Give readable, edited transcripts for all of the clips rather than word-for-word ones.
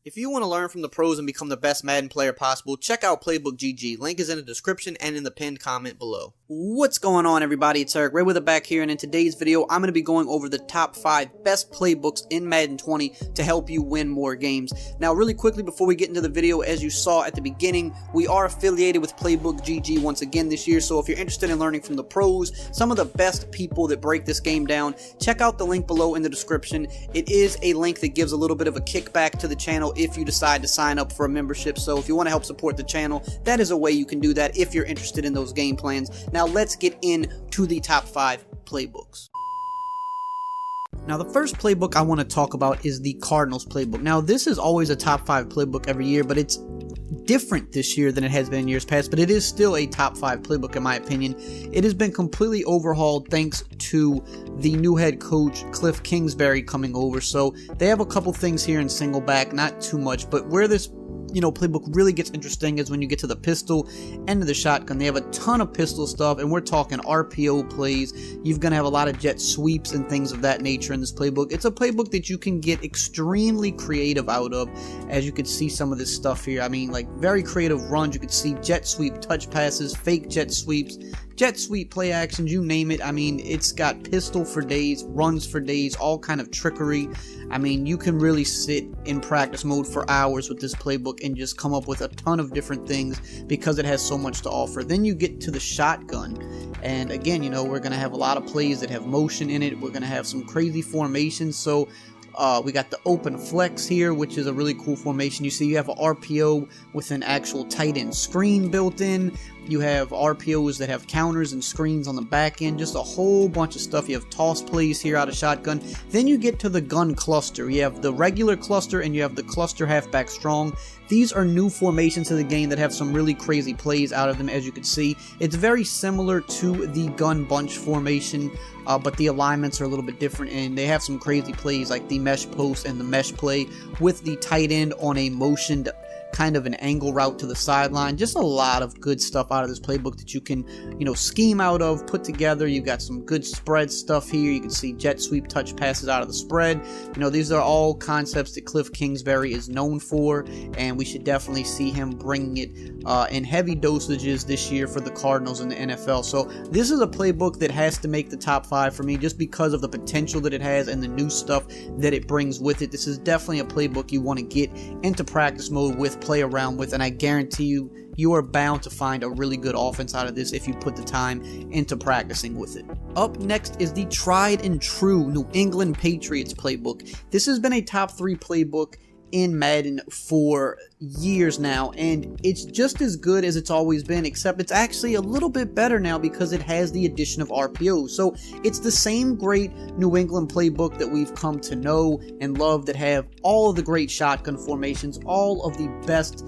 If you want to learn from the pros and become the best Madden player possible, check out Playbook GG. Link is in the description and in the pinned comment below. What's going on, everybody? It's EricRayweather back here, and in today's video, I'm going to be going over the top 5 best playbooks in Madden 20 to help you win more games. Now, really quickly before we get into the video, as you saw at the beginning, we are affiliated with Playbook GG once again this year, so if you're interested in learning from the pros, some of the best people that break this game down, check out the link below in the description. It is a link that gives a little bit of a kickback to the channel if you decide to sign up for a membership. So if you want to help support the channel, that is a way you can do that if you're interested in those game plans. Now let's get into the top 5 playbooks. Now, the first playbook I want to talk about is the Cardinals playbook. Now, this is always a top 5 playbook every year, but it's different this year than it has been in years past, but it is still a top 5 playbook in my opinion. It has been completely overhauled thanks to the new head coach Cliff Kingsbury coming over. So they have a couple things here in single back, not too much, but where this playbook really gets interesting is when you get to the pistol and to the shotgun. They have a ton of pistol stuff, and we're talking RPO plays. You're going to have a lot of jet sweeps and things of that nature in this playbook. It's a playbook that you can get extremely creative out of, as you can see some of this stuff here. I mean, like, very creative runs. You could see jet sweep touch passes, fake jet sweeps, jet sweep play actions, you name it. I mean, it's got pistol for days, runs for days, all kind of trickery. I mean, you can really sit in practice mode for hours with this playbook and just come up with a ton of different things because it has so much to offer. Then you get to the shotgun, and again, we're going to have a lot of plays that have motion in it. We're going to have some crazy formations. So we got the open flex here, which is a really cool formation. You see you have an RPO with an actual tight end screen built in. You have RPOs that have counters and screens on the back end. Just a whole bunch of stuff. You have toss plays here out of shotgun. Then you get to the gun cluster. You have the regular cluster and you have the cluster halfback strong. These are new formations to the game that have some really crazy plays out of them, as you can see. It's very similar to the gun bunch formation, but the alignments are a little bit different, and they have some crazy plays like the mesh post and the mesh play with the tight end on a motioned kind of an angle route to the sideline. Just a lot of good stuff out of this playbook that you can, scheme out of, put together. You've got some good spread stuff here. You can see jet sweep touch passes out of the spread. These are all concepts that Cliff Kingsbury is known for, and we should definitely see him bringing it in heavy dosages this year for the Cardinals in the NFL. So this is a playbook that has to make the top 5 for me just because of the potential that it has and the new stuff that it brings with it. This is definitely a playbook you want to get into practice mode with, play around with, and I guarantee you are bound to find a really good offense out of this if you put the time into practicing with it. Up next is the tried and true New England Patriots playbook. This has been a top 3 playbook in Madden for years now, and it's just as good as it's always been, except it's actually a little bit better now because it has the addition of RPOs. So it's the same great New England playbook that we've come to know and love, that have all of the great shotgun formations, all of the best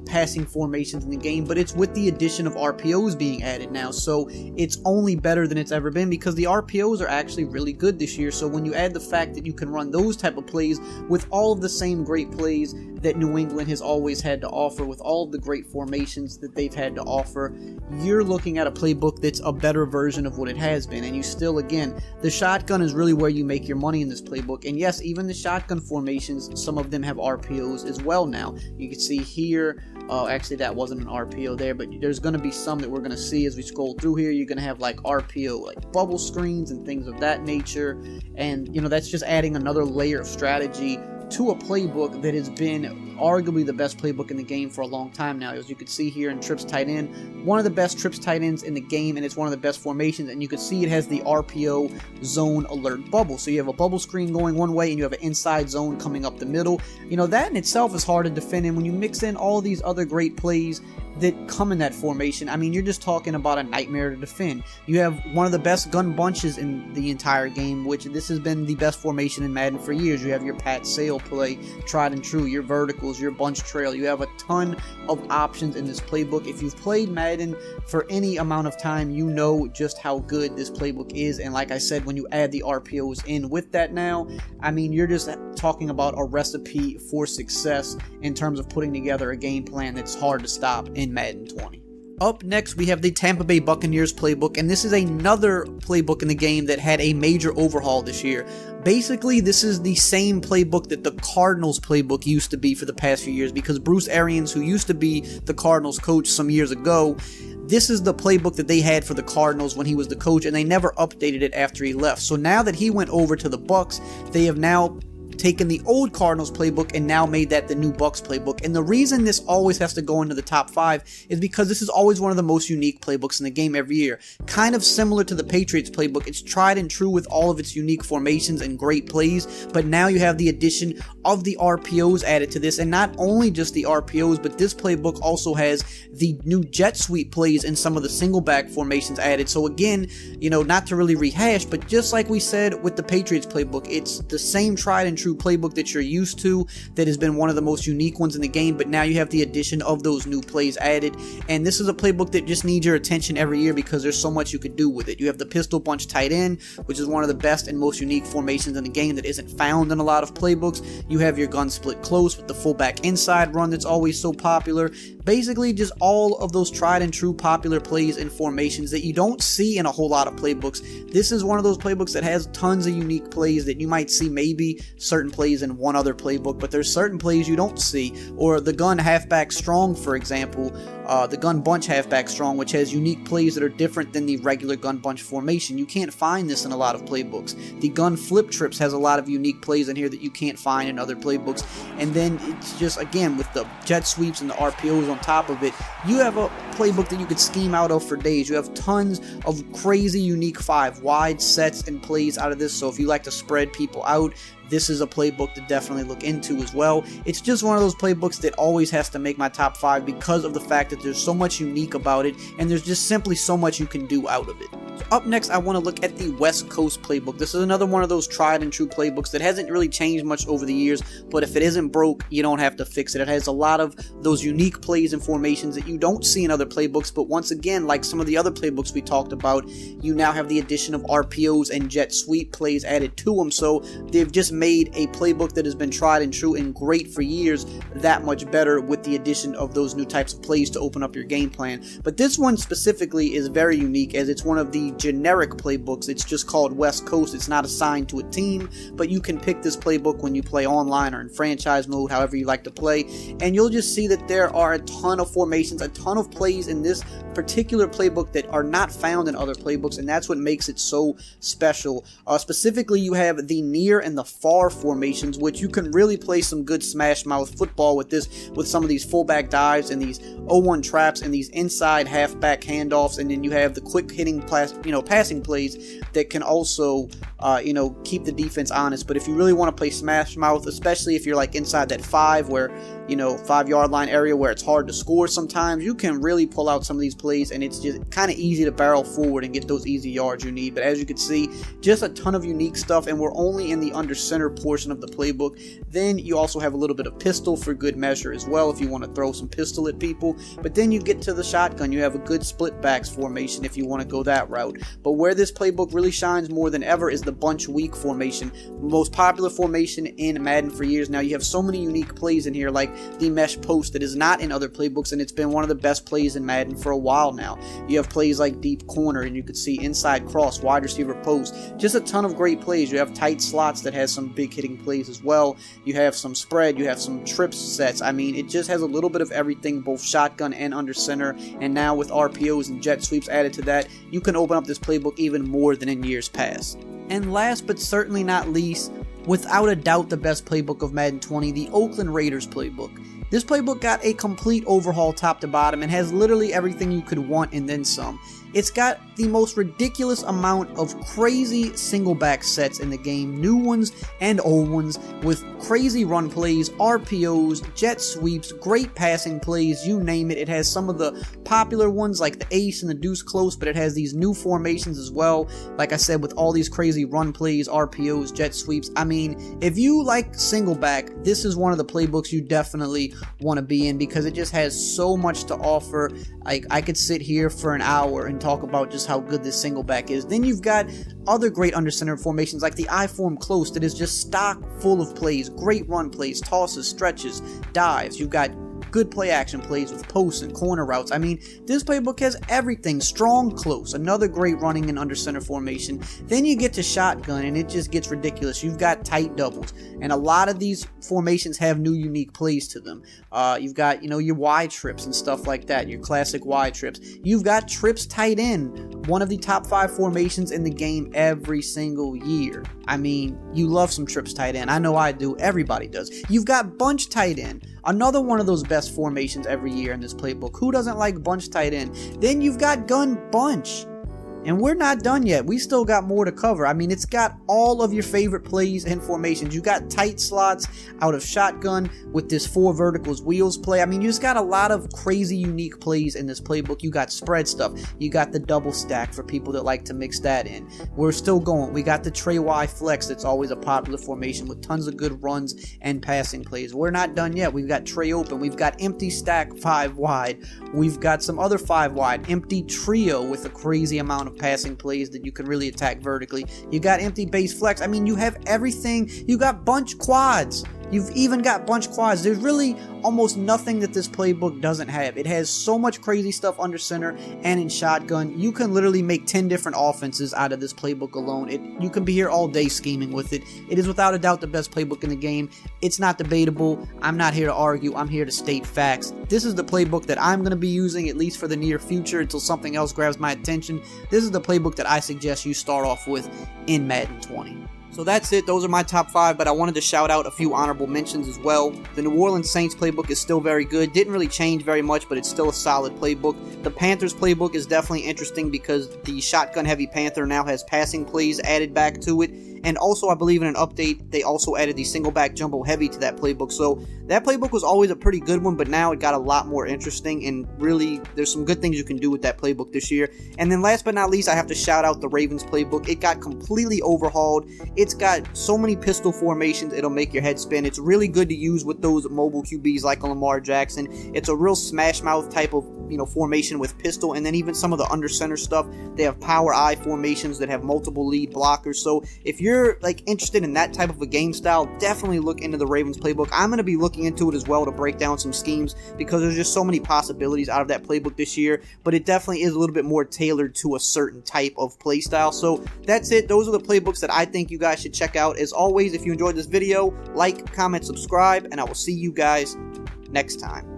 passing formations in the game, but it's with the addition of RPOs being added now. So it's only better than it's ever been because the RPOs are actually really good this year. So when you add the fact that you can run those type of plays with all of the same great plays that New England has always had to offer, with all of the great formations that they've had to offer, you're looking at a playbook that's a better version of what it has been. And you still, again, the shotgun is really where you make your money in this playbook. And yes, even the shotgun formations, some of them have RPOs as well now. You can see here, actually that wasn't an RPO there, but there's going to be some that we're going to see as we scroll through here. You're going to have like RPO, like bubble screens and things of that nature. And that's just adding another layer of strategy to a playbook that has been arguably the best playbook in the game for a long time now. As you can see here in trips tight end, one of the best trips tight ends in the game, and it's one of the best formations, and you can see it has the RPO zone alert bubble. So you have a bubble screen going one way and you have an inside zone coming up the middle. That in itself is hard to defend, and when you mix in all these other great plays that come in that formation, I mean, you're just talking about a nightmare to defend. You have one of the best gun bunches in the entire game, which this has been the best formation in Madden for years. You have your Pat Sale play, tried and true, your verticals, your bunch trail. You have a ton of options in this playbook. If you've played Madden for any amount of time, you know just how good this playbook is. And like I said, when you add the RPOs in with that now, I mean, you're just talking about a recipe for success in terms of putting together a game plan that's hard to stop in Madden 20. Up next, we have the Tampa Bay Buccaneers playbook, and this is another playbook in the game that had a major overhaul this year. Basically, this is the same playbook that the Cardinals playbook used to be for the past few years, because Bruce Arians, who used to be the Cardinals coach some years ago, this is the playbook that they had for the Cardinals when he was the coach, and they never updated it after he left. So now that he went over to the Bucs, they have now taken the old Cardinals playbook and now made that the new Bucs playbook. And the reason this always has to go into the top 5 is because this is always one of the most unique playbooks in the game every year. Kind of similar to the Patriots playbook, it's tried and true with all of its unique formations and great plays, but now you have the addition of the RPOs added to this, and not only just the RPOs, but this playbook also has the new jet sweep plays and some of the single back formations added. So again, you know, not to really rehash, but just like we said with the Patriots playbook, it's the same tried and true playbook that you're used to, that has been one of the most unique ones in the game, but now you have the addition of those new plays added. And this is a playbook that just needs your attention every year because there's so much you could do with it. You have the pistol bunch tight end, which is one of the best and most unique formations in the game that isn't found in a lot of playbooks. You have your gun split close with the fullback inside run that's always so popular. Basically just all of those tried and true popular plays and formations that you don't see in a whole lot of playbooks. This is one of those playbooks that has tons of unique plays that you might see maybe certain plays in one other playbook, but there's certain plays you don't see. Or the gun halfback strong, for example, the gun bunch halfback strong, which has unique plays that are different than the regular gun bunch formation. You can't find this in a lot of playbooks. The gun flip trips has a lot of unique plays in here that you can't find in other playbooks. And then it's just, again, with the jet sweeps and the RPOs on top of it, you have a playbook that you could scheme out of for days. You have tons of crazy unique 5 wide sets and plays out of this. So if you like to spread people out, this is a playbook to definitely look into as well. It's just one of those playbooks that always has to make my top 5 because of the fact that there's so much unique about it, and there's just simply so much you can do out of it. So up next, I want to look at the West Coast playbook. This is another one of those tried and true playbooks that hasn't really changed much over the years, but if it isn't broke, you don't have to fix it. It has a lot of those unique plays and formations that you don't see in other playbooks, but once again, like some of the other playbooks we talked about, you now have the addition of RPOs and jet sweep plays added to them, so they've just made a playbook that has been tried and true and great for years that much better with the addition of those new types of plays to open up your game plan. But this one specifically is very unique as it's one of the generic playbooks. It's just called West Coast. It's not assigned to a team, but you can pick this playbook when you play online or in franchise mode, however you like to play, and you'll just see that there are a ton of formations, a ton of plays in this particular playbook that are not found in other playbooks, and that's what makes it so special. Specifically, you have the near and the far formations, which you can really play some good smash mouth football with this, with some of these fullback dives and these 0-1 traps and these inside halfback handoffs, and then you have the quick hitting passing plays that can also keep the defense honest. But if you really want to play smash mouth, especially if you're like inside that 5 where 5-yard line area where it's hard to score sometimes, you can really pull out some of these plays, and it's just kind of easy to barrel forward and get those easy yards you need. But as you can see, just a ton of unique stuff, and we're only in the under center portion of the playbook. Then you also have a little bit of pistol for good measure as well if you want to throw some pistol at people. But then you get to the shotgun, you have a good split backs formation if you want to go that route. But where this playbook really shines more than ever is the bunch weak formation, most popular formation in Madden for years now. You have so many unique plays in here, like the mesh post that is not in other playbooks, and it's been one of the best plays in Madden for a while now. You have plays like deep corner, and you could see inside cross, wide receiver post, just a ton of great plays. You have tight slots that has some big hitting plays as well. You have some spread, you have some trip sets. I mean, it just has a little bit of everything, both shotgun and under center, and now with RPOs and jet sweeps added to that, you can open up this playbook even more than in years past. And last but certainly not least, without a doubt the best playbook of Madden 20, the Oakland Raiders playbook. This playbook got a complete overhaul top to bottom and has literally everything you could want and then some. It's got the most ridiculous amount of crazy single back sets in the game, new ones and old ones, with crazy run plays, RPOs, jet sweeps, great passing plays, you name it. It has some of the popular ones like the ace and the deuce close, but it has these new formations as well. Like I said, with all these crazy run plays, RPOs, jet sweeps. I mean, if you like single back, this is one of the playbooks you definitely want to be in because it just has so much to offer. I could sit here for an hour and talk about just how good this single back is. Then you've got other great under center formations like the I form close that is just stock full of plays, great run plays, tosses, stretches, dives. You've got good play action plays with posts and corner routes. I mean, this playbook has everything. Strong close, another great running and under center formation. Then you get to shotgun and it just gets ridiculous. You've got tight doubles, and a lot of these formations have new unique plays to them. You've got, your wide trips and stuff like that, your classic wide trips. You've got trips tight end, one of the top 5 formations in the game every single year. I mean, you love some trips tight end. I know I do. Everybody does. You've got bunch tight end, another one of those best formations every year in this playbook. Who doesn't like bunch tight end? Then you've got gun bunch. And we're not done yet. We still got more to cover. I mean, it's got all of your favorite plays and formations. You got tight slots out of shotgun with this 4 verticals wheels play. I mean, you just got a lot of crazy unique plays in this playbook. You got spread stuff. You got the double stack for people that like to mix that in. We're still going. We got the Trey Y flex that's always a popular formation with tons of good runs and passing plays. We're not done yet. We've got Trey open. We've got empty stack 5 wide. We've got some other 5 wide. Empty trio with a crazy amount of passing plays that you can really attack vertically. You got empty base flex. I mean, you have everything. You got bunch quads. You've even got bunch quads. There's really almost nothing that this playbook doesn't have. It has so much crazy stuff under center and in shotgun. You can literally make 10 different offenses out of this playbook alone. You can be here all day scheming with it. It is without a doubt the best playbook in the game. It's not debatable. I'm not here to argue. I'm here to state facts. This is the playbook that I'm going to be using, at least for the near future, until something else grabs my attention. This is the playbook that I suggest you start off with in Madden 20. So that's it. Those are my top 5, but I wanted to shout out a few honorable mentions as well. The New Orleans Saints playbook is still very good. Didn't really change very much, but it's still a solid playbook. The Panthers playbook is definitely interesting because the shotgun-heavy Panther now has passing plays added back to it. And also, I believe in an update, they also added the single back jumbo heavy to that playbook. So that playbook was always a pretty good one, but now it got a lot more interesting, and really, there's some good things you can do with that playbook this year. And then last but not least, I have to shout out the Ravens playbook. It got completely overhauled. It's got so many pistol formations, it'll make your head spin. It's really good to use with those mobile QBs like Lamar Jackson. It's a real smash mouth type of formation with pistol, and then even some of the under center stuff. They have power eye formations that have multiple lead blockers. So if you're interested in that type of a game style, definitely look into the Ravens playbook. I'm going to be looking into it as well to break down some schemes because there's just so many possibilities out of that playbook this year, but it definitely is a little bit more tailored to a certain type of play style. So that's it. Those are the playbooks that I think you guys should check out. As always, if you enjoyed this video, like, comment, subscribe, and I will see you guys next time.